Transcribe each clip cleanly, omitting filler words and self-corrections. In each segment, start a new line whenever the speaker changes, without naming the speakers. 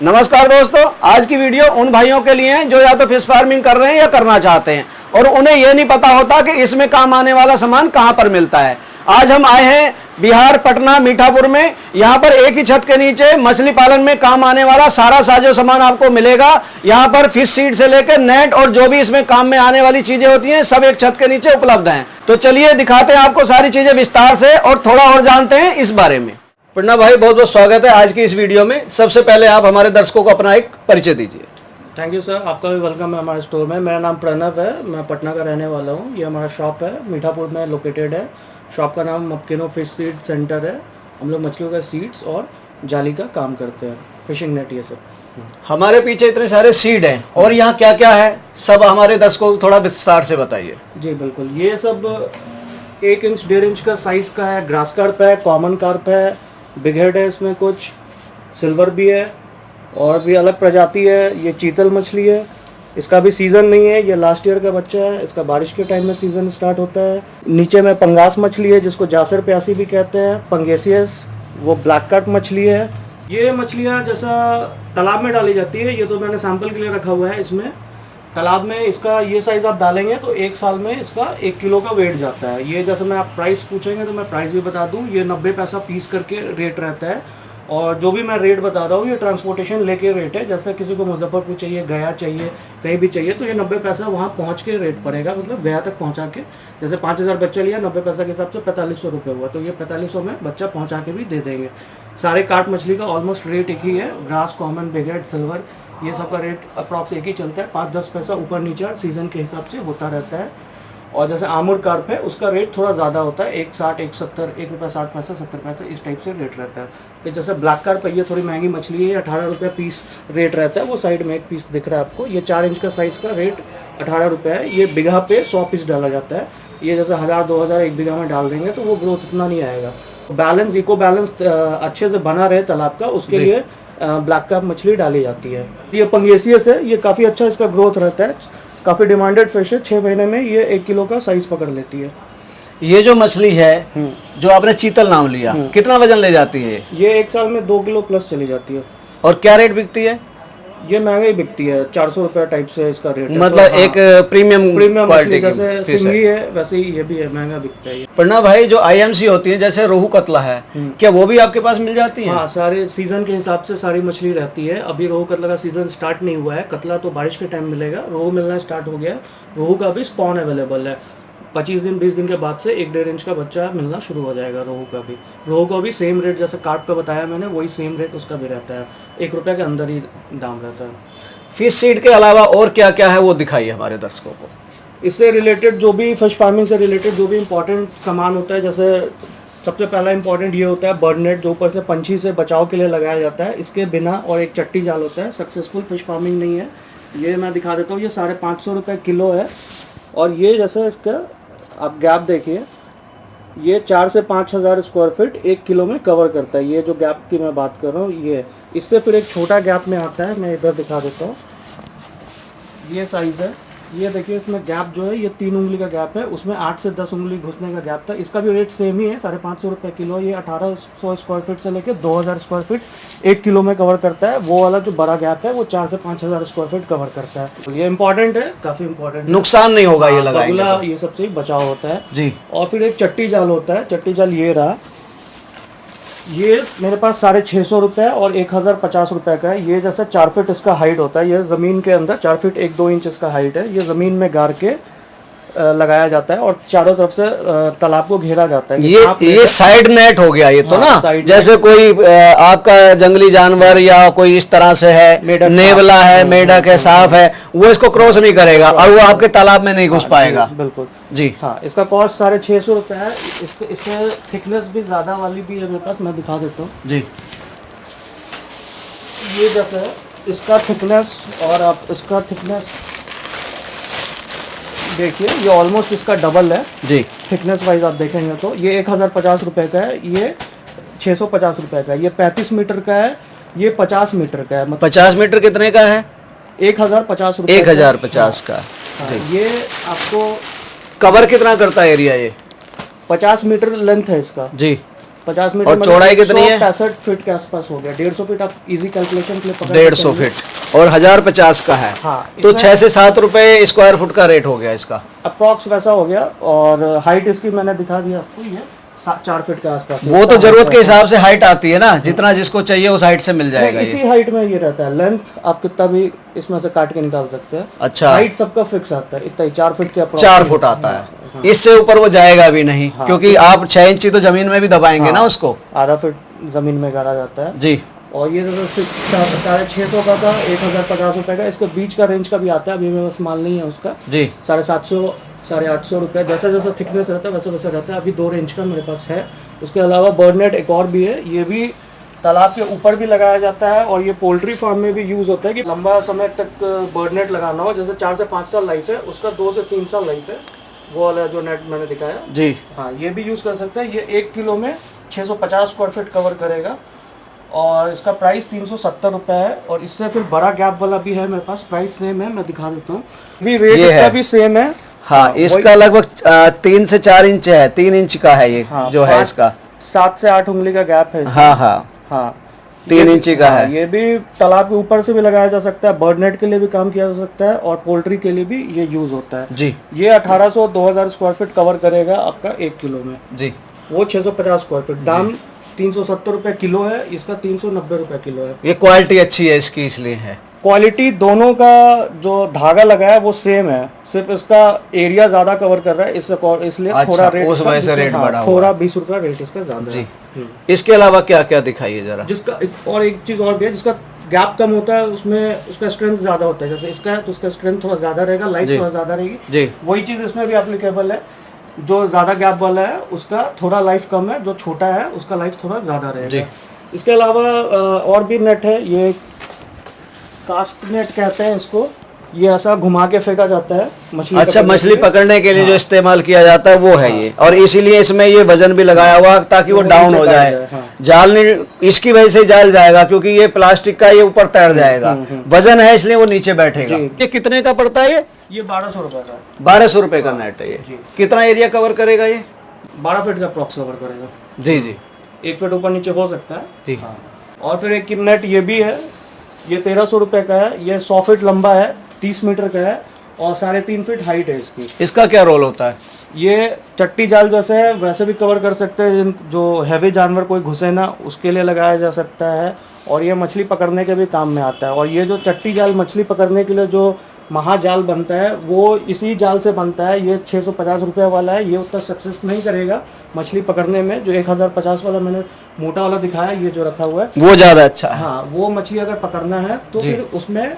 नमस्कार दोस्तों, आज की वीडियो उन भाइयों के लिए है जो या तो फिश फार्मिंग कर रहे हैं या करना चाहते हैं और उन्हें यह नहीं पता होता कि इसमें काम आने वाला सामान कहां पर मिलता है। आज हम आए हैं बिहार पटना मीठापुर में। यहां पर एक ही छत के नीचे मछली पालन में काम आने वाला सारा साजो सामान आपको मिलेगा। यहां पर फिश सीड से लेकर नेट और जो भी इसमें काम में आने वाली चीजें होती हैं सब एक छत के नीचे उपलब्ध हैं। तो चलिए दिखाते हैं आपको सारी चीजें विस्तार से और थोड़ा और जानते हैं इस बारे में। प्रणव भाई, बहुत बहुत स्वागत है आज की इस वीडियो में। सबसे पहले आप हमारे दर्शकों को अपना एक परिचय दीजिए।
थैंक यू सर, आपका भी वेलकम है हमारे स्टोर में। मेरा नाम प्रणव है, मैं पटना का रहने वाला हूँ। ये हमारा शॉप है, मीठापुर में लोकेटेड है। शॉप का नाम मपकिनो फिश सीड सेंटर है। हम लोग मछलियों का सीड्स और जाली का काम करते हैं, फिशिंग नेट ये सब।
हमारे पीछे इतने सारे सीड हैं और यहाँ क्या क्या है सब हमारे दर्शकों को थोड़ा विस्तार से बताइए।
जी बिल्कुल, ये सब 1 इंच 1.5 इंच का साइज का है। ग्रास कार्प है, कॉमन कार्प है, बिग हेड है, इसमें कुछ सिल्वर भी है और भी अलग प्रजाति है। ये चीतल मछली है, इसका भी सीज़न नहीं है, ये लास्ट ईयर का बच्चा है। इसका बारिश के टाइम में सीज़न स्टार्ट होता है। नीचे में पंगास मछली है जिसको जासर प्यासी भी कहते हैं, पंगेसियस, वो ब्लैक कार्प मछली है। ये मछलियाँ जैसा तालाब में डाली जाती है, ये तो मैंने सैंपल के लिए रखा हुआ है। इसमें तालाब में इसका ये साइज़ आप डालेंगे तो 1 साल में इसका 1 किलो का वेट जाता है। ये जैसे मैं आप प्राइस पूछेंगे तो मैं प्राइस भी बता दूं, ये 90 पैसा पीस करके रेट रहता है। और जो भी मैं रेट बता रहा हूँ ये ट्रांसपोर्टेशन लेके रेट है। जैसे किसी को मुजफ्फरपुर चाहिए, गया चाहिए, कहीं भी चाहिए तो ये 90 पैसा वहाँ पहुँच के रेट पड़ेगा, मतलब गया तक पहुँचा के। जैसे 5000 बच्चा लिया, 90 पैसा के हिसाब से 4500 रुपये हुआ, तो ये 4500 में बच्चा पहुँचा के भी दे देंगे। सारे कार्प मछली का ऑलमोस्ट रेट एक ही है। Grass, common, big head, silver, ये सब का रेट अप्रॉक्स एक ही चलता है। 5-10 पैसा ऊपर नीचे सीज़न के हिसाब से होता रहता है। और जैसे आमुर कार्प है उसका रेट थोड़ा ज़्यादा होता है, 1.60, 1.70, ₹1.60, 70 पैसे इस टाइप से रेट रहता है। फिर जैसे ब्लैक कार्प है, ये थोड़ी महंगी मछली है, 18 रुपये पीस रेट रहता है। वो साइड में एक पीस दिख रहा है आपको, ये 4 इंच का साइज़ का रेट 18 रुपये है। ये बीघा पे 100 पीस डाला जाता है। ये जैसे 1000-2000 एक बीघा में डाल देंगे तो वो ग्रोथ इतना नहीं आएगा। बैलेंस, इको बैलेंस अच्छे से बना रहे तालाब का, उसके लिए ब्लैक कार्प मछली डाली जाती है। ये पंगेसियस है, ये काफ़ी अच्छा इसका ग्रोथ रहता है, काफ़ी डिमांडेड फिश है। 6 महीने में ये 1 किलो का साइज पकड़ लेती है।
ये जो मछली है जो आपने चीतल नाम लिया, कितना वजन ले जाती है?
ये 1 साल में 2 किलो प्लस चली जाती है।
और क्या रेट बिकती है?
ये महंगा ही बिकती है, 400 रुपये टाइप से इसका रेट है।
मतलब तो एक प्रीमियम
क्वालिटी जैसे सिंगी है वैसे ही ये भी है, महंगा बिकता है।
प्रणव भाई, जो आईएमसी होती है जैसे रोहू कतला है, क्या वो भी आपके पास मिल जाती है?
हाँ, सारे सीजन के हिसाब से सारी मछली रहती है। अभी रोहू कतला का सीजन स्टार्ट नहीं हुआ है, कतला तो बारिश के टाइम मिलेगा। रोहू मिलना स्टार्ट हो गया। रोहू का भी स्पॉन अवेलेबल है। 25 दिन 20 दिन के बाद से 1-1.5 इंच का बच्चा मिलना शुरू हो जाएगा रोहू का भी। रोहू का भी सेम रेट जैसे कार्प का बताया मैंने, वही सेम रेट उसका भी रहता है। 1 रुपये के अंदर ही दाम रहता है।
फिश सीड के अलावा और क्या क्या है वो दिखाइए हमारे दर्शकों को।
इससे रिलेटेड जो भी फिश फार्मिंग से रिलेटेड जो भी इम्पोर्टेंट सामान होता है, जैसे सबसे पहला इम्पोर्टेंट ये होता है बर्ड नेट, जो ऊपर से पंछी से बचाव के लिए लगाया जाता है। इसके बिना और एक चट्टी जाल होता है, सक्सेसफुल फिश फार्मिंग नहीं है। ये मैं दिखा देता हूँ, ये 550 रुपये किलो है। और ये जैसे इसका आप गैप देखिए, ये 4 से 5,000 स्क्वायर फीट 1 किलो में कवर करता है। ये जो गैप की मैं बात कर रहा हूँ ये, इससे फिर एक छोटा गैप में आता है, मैं इधर दिखा देता हूँ। ये साइज़ है, ये देखिए इसमें गैप जो है ये 3 उंगली का गैप है, उसमें 8 से 10 उंगली घुसने का गैप था। इसका भी रेट सेम ही है, 550 रुपये किलो। ये 1800 स्क्वायर फीट से लेकर 2000 स्क्वायर फीट 1 किलो में कवर करता है। वो वाला जो बड़ा गैप है वो 4 से 5000 स्क्वायर फीट कवर करता है। तो ये इंपॉर्टेंट है, काफ़ी इंपॉर्टेंट,
नुकसान नहीं होगा ये लगाएंगे
तो। ये सबसे बचाव होता है
जी।
और फिर एक चट्टी जाल होता है। चट्टी जाल ये रहा, ये मेरे पास 650 रुपये और 1050 रुपये का है। ये जैसे 4 फीट इसका हाइट होता है। ये ज़मीन के अंदर 4 फीट 1-2 इंच इसका हाइट है। ये ज़मीन में गाड़ के लगाया जाता है और चारों तरफ से तालाब को घेरा जाता है।
ये साइड नेट हो गया ये तो। हाँ, ना जैसे कोई आपका जंगली जानवर या कोई इस तरह से है, नेवला है, मेढक है, सांप है, वो इसको क्रॉस नहीं करेगा और वो आपके तालाब में नहीं घुस पाएगा।
बिल्कुल
जी।
हाँ, इसका कॉस्ट 650 रुपये है। इससे थिकनेस भी ज़्यादा वाली भी है मेरे पास, मैं दिखा देता हूँ
जी।
ये जैसे इसका थिकनेस और आप इसका थिकनेस देखिए, ये ऑलमोस्ट इसका डबल है
जी।
थिकनेस वाइज आप देखेंगे तो ये 1050 रुपये का है, ये 650 रुपये का है। ये 35 मीटर का है, ये 50 मीटर का है। मतलब
50 मीटर कितने का है?
1050 रुपये।
1050 का।
हाँ, ये आपको
कवर कितना करता है एरिया? ये
50 मीटर लेंथ है इसका
जी।
50 मीटर
और चौड़ाई कितनी है?
65 फीट के आसपास हो गया। 150 फीट आप इजी कैलकुलेशन के लिए पकड़
150 फीट और 1050 का है।
हाँ,
तो
इसमें
6 से 7 रुपए स्क्वायर फुट का रेट हो गया इसका।
अप्रॉक्स वैसा हो गया। और हाइट इसकी मैंने दिखा दिया आपको, ये 4 फीट के आसपास।
वो तो जरूरत के हिसाब से हाइट आती है ना, जितना जिसको चाहिए उस हाइट से मिल जाएगा
इसी
ये।
हाइट में ये रहता है। लेंथ आप कितना भी इसमें से काट के निकाल सकते हैं।
अच्छा,
हाइट सबका फिक्स आता है, इतना ही 4 फीट के
4 फुट आता है। इससे ऊपर वो जाएगा भी नहीं, क्योंकि आप 6 इंची तो जमीन में भी दबाएंगे ना उसको।
आधा फीट जमीन में गाड़ा जाता है
जी।
और ये 650 का था, 1050 रुपए का। इसके बीच का रेंज का भी आता है, अभी मेरे पास माल नहीं है उसका।
जी।
750 850 रुपए, जैसा जैसा थिकनेस रहता है वैसा वैसा रहता है। अभी 2 रेंज का मेरे पास है। उसके अलावा बर्ड नेट एक और भी है, ये भी तालाब के ऊपर भी लगाया जाता है और ये पोल्ट्री फार्म में भी यूज होता है कि लंबा समय तक बर्ड नेट लगाना हो, जैसे 4 से 5 साल लाइफ है उसका, 2 से 3 साल लाइफ है वो वाला जो नेट मैंने दिखाया।
जी
हाँ, ये भी यूज कर सकते हैं। ये 1 किलो में 650 स्क्वायर फीट कवर करेगा और इसका प्राइस 370 रुपए है। और इससे फिर बड़ा गैप वाला भी है मेरे पास, प्राइस सेम है, मैं दिखा देता हूँ। भी रेट
ये
इसका
है।
भी सेम है।
हाँ, इसका लगभग 3 से 4 इंच है, 3 इंच का है ये।
हाँ,
जो है इसका
7 से 8 उंगली का गैप है इसका।
हाँ हाँ
हाँ,
3 इंची का है।
ये भी तालाब के ऊपर से भी लगाया जा सकता है, बर्ड नेट के लिए भी काम किया जा सकता है और पोल्ट्री के लिए भी ये यूज होता है।
जी।
ये 1800-2000 स्क्वायर फीट कवर करेगा आपका 1 किलो में।
जी।
वो 650 स्क्वायर फीट, दाम 370 रुपए किलो है, इसका 390 रुपए किलो है।
ये क्वालिटी अच्छी है इसकी, इसलिए है।
क्वालिटी दोनों का जो धागा लगा है वो सेम है, सिर्फ इसका एरिया ज्यादा कवर कर रहा है, इसलिए
अच्छा,
थोड़ा रेट
उस वजह से रेट बढ़ा हुआ
थोड़ा 20 रुपया रेट इसका ज्यादा
जी।
है।
इसके अलावा क्या क्या दिखाइए जरा।
और एक चीज और भी है, जिसका गैप कम होता है उसमें उसका स्ट्रेंथ ज्यादा होता है। जैसे इसका है तो उसका स्ट्रेंथ थोड़ा ज्यादा रहेगा, लाइफ थोड़ा ज्यादा रहेगी।
जी।
वही चीज इसमें भी एप्लीकेबल है। जो ज्यादा गैप वाला है उसका थोड़ा लाइफ कम है, जो छोटा है उसका लाइफ थोड़ा ज्यादा रहेगा। इसके अलावा और भी नेट है, ये कास्ट नेट कहते हैं इसको। ये ऐसा घुमा के फेंका जाता है मछली।
अच्छा, मछली पकड़ने के लिए जो इस्तेमाल किया जाता है वो है ये। और इसीलिए इसमें ये वजन भी लगाया हुआ ताकि वो डाउन हो जाए। जाल नहीं, इसकी वजह से जाल जाएगा क्योंकि ये प्लास्टिक का, ये ऊपर तैर जाएगा। वजन है इसलिए वो नीचे बैठेगा। ये कितने का पड़ता है
ये 1200 रुपए का है।
1200 रुपए का नेट है ये। कितना एरिया कवर करेगा ये?
12 फीट का अप्रॉक्स कवर करेगा।
जी जी।
1 फीट ऊपर नीचे हो सकता है
जी।
और फिर एक नेट ये भी है, ये 1300 रुपए का है। ये 100 फीट लंबा है, 30 मीटर का है और 3.5 फीट हाइट है इसकी।
इसका क्या रोल होता है?
ये चट्टी जाल जैसे है वैसे भी कवर कर सकते हैं, जो हैवी जानवर कोई घुसे ना उसके लिए लगाया जा सकता है। और ये मछली पकड़ने के भी काम में आता है। और ये जो चट्टी जाल मछली पकड़ने के लिए जो महाजाल बनता है वो इसी जाल से बनता है। ये 650 रुपये वाला है। ये उतना सक्सेस नहीं करेगा मछली पकड़ने में। जो 1050 वाला मैंने मोटा वाला दिखाया, ये जो रखा हुआ है
वो ज्यादा अच्छा है।
हाँ, वो मछली अगर पकड़ना है तो फिर उसमें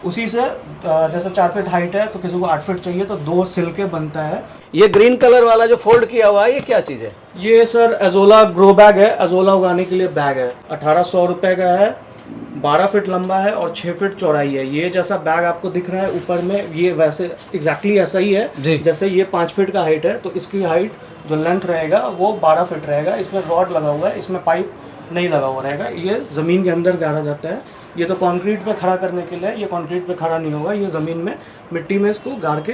उसी से जैसे 4 फीट हाइट है तो किसी को 8 फीट चाहिए तो 2 सिल्के बनता है।
ये ग्रीन कलर वाला जो फोल्ड किया हुआ है ये क्या चीज है?
ये सर एजोला ग्रो बैग है, एजोला उगाने के लिए बैग है। 1800 रुपए का है, 12 फीट लंबा है और 6 फीट चौड़ाई है। ये जैसा बैग आपको दिख रहा है ऊपर में, ये वैसे एग्जैक्टली ऐसा ही है। जैसे ये 5 फीट का हाइट है तो इसकी हाइट जो लेंथ रहेगा वो 12 फीट रहेगा। इसमें रॉड लगा हुआ है, इसमें पाइप नहीं लगा हुआ रहेगा। ये जमीन के अंदर गाड़ा जाता है। ये तो कंक्रीट पे खड़ा करने के लिए, ये कंक्रीट पे खड़ा नहीं होगा, ये जमीन में मिट्टी में इसको गाड़ के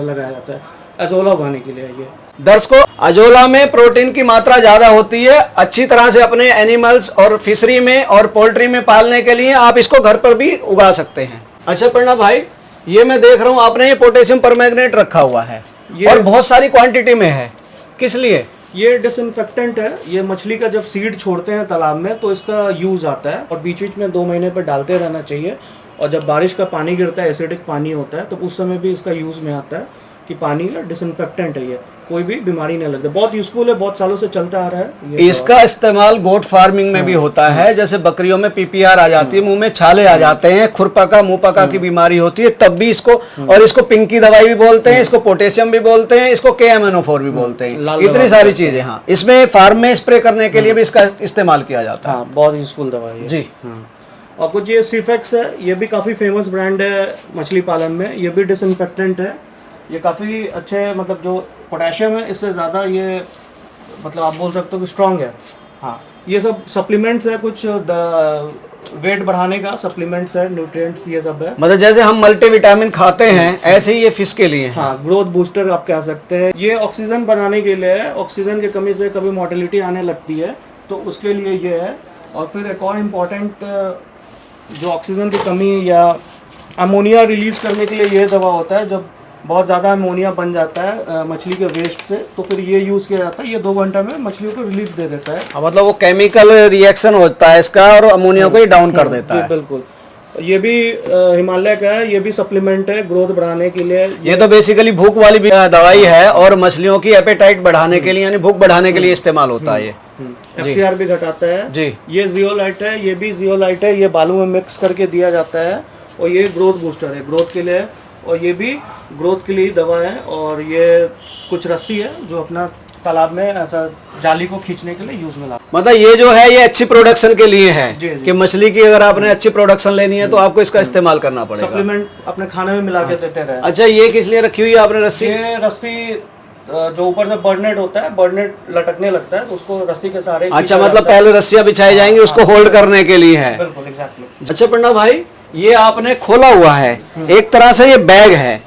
लगाया जाता है अजोला उगाने के लिए। ये
दर्शकों, अजोला में प्रोटीन की मात्रा ज्यादा होती है। अच्छी तरह से अपने एनिमल्स और फिशरी में और पोल्ट्री में पालने के लिए आप इसको घर पर भी उगा सकते हैं। अच्छा प्रणव भाई, ये मैं देख रहा हूँ आपने ये पोटेशियम परमैंगनेट रखा हुआ है और बहुत सारी क्वांटिटी में है, किस लिए?
ये डिसइंफेक्टेंट है। ये मछली का जब सीड छोड़ते हैं तालाब में तो इसका यूज आता है और बीच बीच में 2 महीने पर डालते रहना चाहिए। और जब बारिश का पानी गिरता है, एसिडिक पानी होता है, तो उस समय भी इसका यूज में आता है कि पानी का डिसइंफेक्टेंट है। ये कोई भी बीमारी नहीं लगती, बहुत यूजफुल है, बहुत सालों से चलता आ रहा है।
इसका इस्तेमाल गोट फार्मिंग में भी होता है। जैसे बकरियों में पीपीआर आ जाती है, मुंह में छाले आ जाते हैं, खुरपका मुंहपका की बीमारी होती है, तब भी इसको, और इसको पिंकी दवाई भी बोलते हैं, इसको पोटेशियम भी बोलते हैं, इसको KMNO4 भी बोलते हैं, इतनी सारी चीजें। हाँ, इसमें फार्म में स्प्रे करने के लिए भी इसका इस्तेमाल किया जाता है।
बहुत यूजफुल दवाई है जी। और कुछ ये सिफेक्स है, ये भी काफी फेमस ब्रांड है मछली पालन में। ये भी डिसइंफेक्टेंट है। ये काफी अच्छे, मतलब जो पोटेशियम है इससे ज्यादा ये, मतलब आप बोल सकते हो कि स्ट्रांग है। हाँ, ये सब सप्लीमेंट्स है, कुछ वेट बढ़ाने का सप्लीमेंट्स है, न्यूट्रिएंट्स ये सब है।
मतलब जैसे हम मल्टीविटामिन खाते हैं ऐसे ही ये फिश के लिए है।
हाँ, ग्रोथ बूस्टर आप कह सकते हैं। ये ऑक्सीजन बनाने के लिए है। ऑक्सीजन की कमी से कभी मोर्टेलिटी आने लगती है तो उसके लिए ये है। और फिर एक और इम्पॉर्टेंट जो ऑक्सीजन की कमी या अमोनिया रिलीज करने के लिए ये दवा होता है। जब बहुत ज़्यादा अमोनिया बन जाता है मछली के वेस्ट से, तो फिर ये यूज़ किया जाता है। ये 2 घंटे में मछलियों को रिलीफ दे देता है।
मतलब वो केमिकल रिएक्शन होता है इसका और अमोनिया को ही डाउन कर देता है।
बिल्कुल। ये भी हिमालय का है, ये भी सप्लीमेंट है ग्रोथ बढ़ाने के लिए।
ये तो बेसिकली भूख वाली दवाई है और मछलियों की एपेटाइट बढ़ाने के लिए यानी भूख बढ़ाने के लिए इस्तेमाल होता है। ये
FCR भी घटाता है
जी।
ये जियोलाइट है, ये भी जियोलाइट है, ये बालू में मिक्स करके दिया जाता है। और ये ग्रोथ बूस्टर है, ग्रोथ के लिए। और ये भी ग्रोथ के लिए दवा है। और ये कुछ रस्सी है जो अपना तालाब में ऐसा जाली को खींचने के लिए यूज में लाता है।
मतलब ये जो है ये अच्छी प्रोडक्शन के लिए है
जी, जी।
कि मछली की अगर आपने अच्छी प्रोडक्शन लेनी है तो आपको इसका इस्तेमाल करना पड़ेगा।
सप्लीमेंट अपने खाने में मिला के देते रहे।
अच्छा, ये किस लिए रखी हुई है आपने रस्सी?
ये रस्सी जो ऊपर से बर्डनेट होता है, बर्डनेट लटकने लगता है तो उसको रस्सी के सहारे।
अच्छा, मतलब पहले रस्सियां बिछाई जाएंगी उसको होल्ड करने के लिए है।
बिल्कुल, एग्जैक्टली।
अच्छा प्रणव भाई, ये आपने खोला हुआ है, एक तरह से ये बैग है।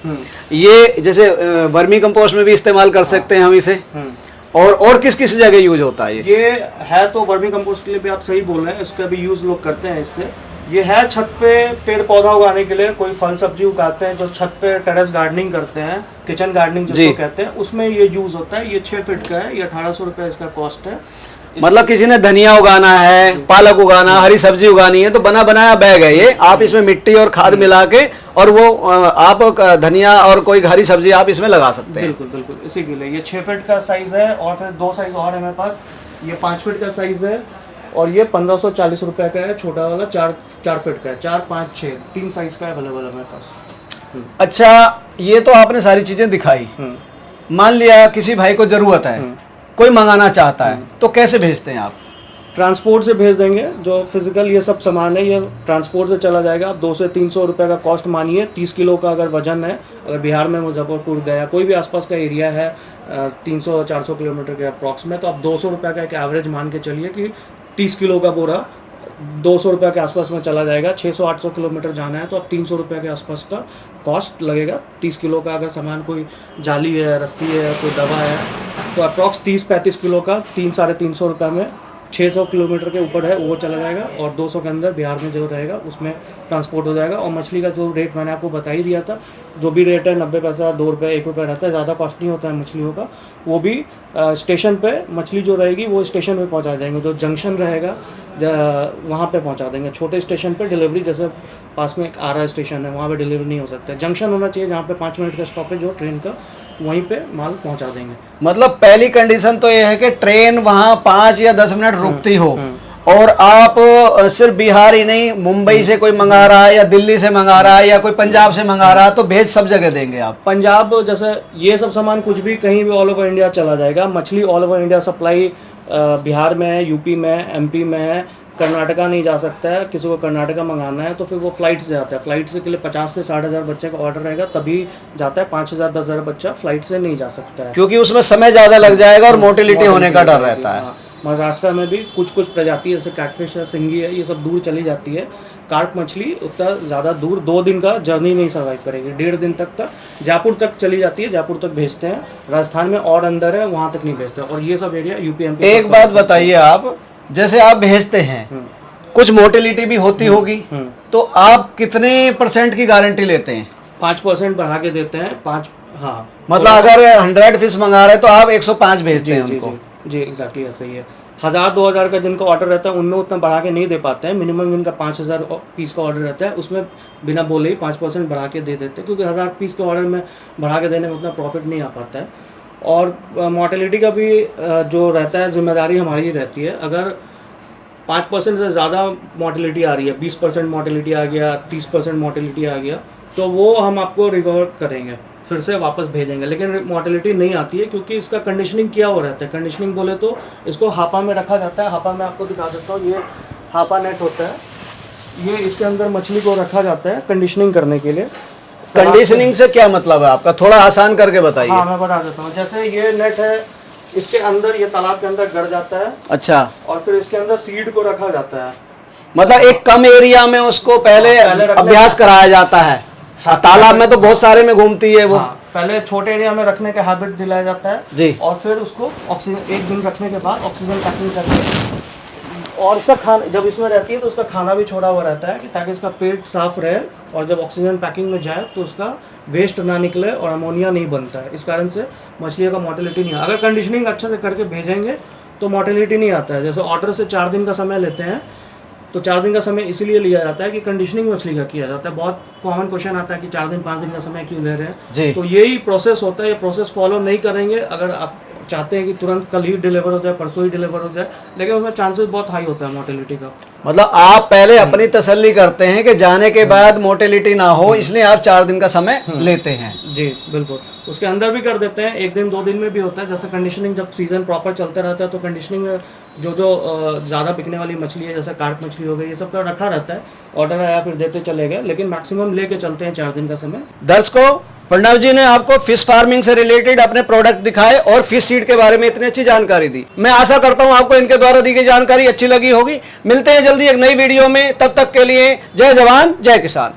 ये जैसे वर्मी कंपोस्ट में भी इस्तेमाल कर सकते हैं हम इसे, और किस किस जगह यूज होता है
ये है तो वर्मी कंपोस्ट के लिए भी आप सही बोल रहे हैं, इसका भी यूज लोग करते हैं इससे। ये है छत पे पेड़ पौधा उगाने के लिए, कोई फल सब्जी उगाते हैं जो छत पे टेरेस गार्डनिंग करते हैं, किचन गार्डनिंग जिसको कहते हैं, उसमें ये यूज होता है। ये 6 फीट का है, ये 1800 रुपये इसका कॉस्ट है।
मतलब किसी ने धनिया उगाना है, पालक उगाना, हरी सब्जी उगानी है तो बना बनाया बैग है ये। आप इसमें मिट्टी और खाद मिला के और वो आप धनिया और कोई हरी सब्जी आप इसमें लगा सकते हैं।
बिल्कुल बिल्कुल, इसी के लिए ये 6 फीट का साइज है। और फिर 2 साइज और है मेरे पास। ये 5 फीट का साइज है और ये 1540 रुपए का है। छोटा वाला 4 फीट का है। 4, 5, 6 3 साइज का अवेलेबल है मेरे पास।
अच्छा, ये तो आपने सारी चीजें दिखाई। मान लिया किसी भाई को जरूरत है, कोई मंगाना चाहता है तो कैसे भेजते हैं आप?
ट्रांसपोर्ट से भेज देंगे। जो फिजिकल ये सब सामान है ये ट्रांसपोर्ट से चला जाएगा। 200 से 300 रुपए का कॉस्ट मानिए। 30 किलो का अगर वजन है, अगर बिहार में मुजफ्फरपुर गया, कोई भी आसपास का एरिया है 300-400 किलोमीटर के अप्रॉक्स में, तो आप 200 रुपये का एक एवरेज मान के चलिए कि 30 किलो का बोरा 200 रुपये के आसपास में चला जाएगा। 600-800 किलोमीटर जाना है तो अब 300 रुपये के आसपास का कॉस्ट लगेगा। 30 किलो का अगर सामान, कोई जाली है, रस्सी है, कोई दवा है, तो अप्रॉक्स 30-35 किलो का 300-350 रुपये में 600 किलोमीटर के ऊपर है वो चला जाएगा। और 200 के अंदर बिहार में जो रहेगा उसमें ट्रांसपोर्ट हो जाएगा। और मछली का जो रेट मैंने आपको बता ही दिया था, जो भी रेट है 90 पैसा, 2 रुपये, 1 रुपये रहता है, ज़्यादा कॉस्ट नहीं होता है मछलियों का। वो भी स्टेशन पे मछली जो रहेगी वो स्टेशन पे पहुंचा देंगे। जो जंक्शन रहेगा वहाँ पे पहुंचा देंगे। छोटे स्टेशन पे डिलीवरी, जैसे पास में एक आरा स्टेशन है वहाँ पे डिलीवरी नहीं हो सकता है। जंक्शन होना चाहिए जहाँ पे 5 मिनट का स्टॉपेज हो ट्रेन का, वहीं पे माल पहुंचा देंगे।
मतलब पहली कंडीशन तो ये है कि ट्रेन वहाँ 5 या 10 मिनट रुकती हो। और आप सिर्फ बिहार ही नहीं, मुंबई से कोई मंगा रहा है या दिल्ली से मंगा रहा है या कोई पंजाब से मंगा रहा है तो भेज सब जगह देंगे आप?
पंजाब जैसे ये सब सामान कुछ भी कहीं भी ऑल ओवर इंडिया चला जाएगा। मछली all over India supply Bihar में है, यूपी में है, एमपी में है, कर्नाटका नहीं जा सकता है। किसी को कर्नाटका मंगाना है तो फिर वो फ्लाइट से जाता है। फ्लाइट से के लिए 50 से 60,000 बच्चे का ऑर्डर रहेगा तभी जाता है। 5,000-10,000 बच्चा फ्लाइट से नहीं जा सकता है,
क्योंकि उसमें समय ज्यादा लग जाएगा और मोटिलिटी होने का डर रहता है।
महाराष्ट्र में भी कुछ प्रजाति जैसे कैटफिश है, सिंगी है, ये सब दूर चली जाती है। कार्प मछली उतना ज़्यादा दूर 2 दिन का जर्नी नहीं सर्वाइव करेगी। 1.5 दिन तक जयपुर तक चली जाती है, जयपुर तक भेजते हैं। राजस्थान में और अंदर है, वहाँ तक नहीं भेजते। और ये सब एरिया यूपी एमपी।
एक बात बताइए आप, जैसे आप भेजते हैं कुछ मोटिलिटी भी होती होगी, तो आप कितने % की गारंटी लेते हैं?
5% बढ़ा के देते हैं। 5, हाँ,
मतलब अगर 100 फिश मंगा रहे हैं तो आप 105 भेजते हैं उनको?
जी एग्जैक्टली ऐसा ही है। 1000-2000 का जिनका ऑर्डर रहता है उनमें उतना बढ़ा के नहीं दे पाते हैं। मिनिमम जिनका 5000 पीस का ऑर्डर रहता है उसमें बिना बोले ही 5% बढ़ा के दे देते हैं, क्योंकि 1000 पीस के ऑर्डर में बढ़ा के देने में उतना प्रॉफिट नहीं आ पाता है। और मोर्टेलिटी का भी जो रहता है जिम्मेदारी हमारी रहती है। अगर 5% से ज़्यादा मोर्टेलिटी आ रही है, 20% मोर्टेलिटी आ गया, 30% मोर्टेलिटी आ गया, तो वो हम आपको रिकवर करेंगे, फिर से वापस भेजेंगे। लेकिन मोर्टेलिटी नहीं आती है क्योंकि इसका कंडीशनिंग किया हो रहता है। कंडीशनिंग बोले तो इसको हापा में रखा जाता है। हापा में आपको दिखा देता हूँ, ये हापा नेट होता है, ये इसके अंदर मछली को रखा जाता है कंडीशनिंग करने के लिए।
कंडीशनिंग से क्या मतलब है आपका? थोड़ा आसान करके बताइए।
हाँ, मैं बता देता हूँ। जैसे ये नेट है, इसके अंदर ये तालाब के अंदर गड़ जाता है।
अच्छा।
और फिर इसके अंदर सीड को रखा जाता है।
मतलब एक कम एरिया में उसको पहले अभ्यास कराया जाता है। तालाब में तो बहुत सारे में घूमती है वो।
हाँ, पहले छोटे एरिया में रखने का हैबिट दिलाया जाता है
जी।
और फिर उसको ऑक्सीजन 1 दिन रखने के बाद ऑक्सीजन पैकिंग करके, और इसका खाना जब इसमें रहती है तो उसका खाना भी छोड़ा हुआ रहता है कि ताकि इसका पेट साफ रहे, और जब ऑक्सीजन पैकिंग में जाए तो उसका वेस्ट ना निकले और अमोनिया नहीं बनता है। इस कारण से मछलियों का मोर्टेलिटी नहीं है। अगर कंडीशनिंग अच्छे से करके भेजेंगे तो मोर्टेलिटी नहीं आता है। जैसे ऑर्डर से 4 दिन का समय लेते हैं, तो 4 दिन का समय इसीलिए लिया जाता है कि कंडीशनिंग मछली का किया जाता है। बहुत कॉमन क्वेश्चन आता है कि 4 दिन 5 दिन का समय क्यों ले रहे
जी।
हैं, तो यही प्रोसेस होता है। ये प्रोसेस फॉलो नहीं करेंगे, अगर आप चाहते हैं कि तुरंत कल ही डिलीवर हो जाए, परसों ही डिलीवर हो जाए, लेकिन उसमें चांसेस बहुत हाई होता है मोर्टेलिटी का।
मतलब आप पहले अपनी तसल्ली करते हैं कि जाने के बाद मोर्टेलिटी ना हो, इसलिए आप 4 दिन का समय लेते हैं।
जी बिल्कुल, उसके अंदर भी कर देते हैं, 1 दिन 2 दिन में भी होता है। जैसे कंडीशनिंग जब सीजन प्रॉपर चलता रहता है तो कंडीशनिंग में जो ज़्यादा बिकने वाली मछली है, जैसे कार्प मछली हो गई, ये सब का रखा रहता है, ऑर्डर आया फिर देते चले गए, लेकिन मैक्सिमम लेके चलते हैं 4 दिन का समय।
दर्शकों, प्रणव जी ने आपको फिश फार्मिंग से रिलेटेड अपने प्रोडक्ट दिखाए और फिश सीड के बारे में इतनी अच्छी जानकारी दी। मैं आशा करता हूं आपको इनके द्वारा दी गई जानकारी अच्छी लगी होगी। मिलते हैं जल्दी एक नई वीडियो में, तब तक के लिए जय जवान जय किसान।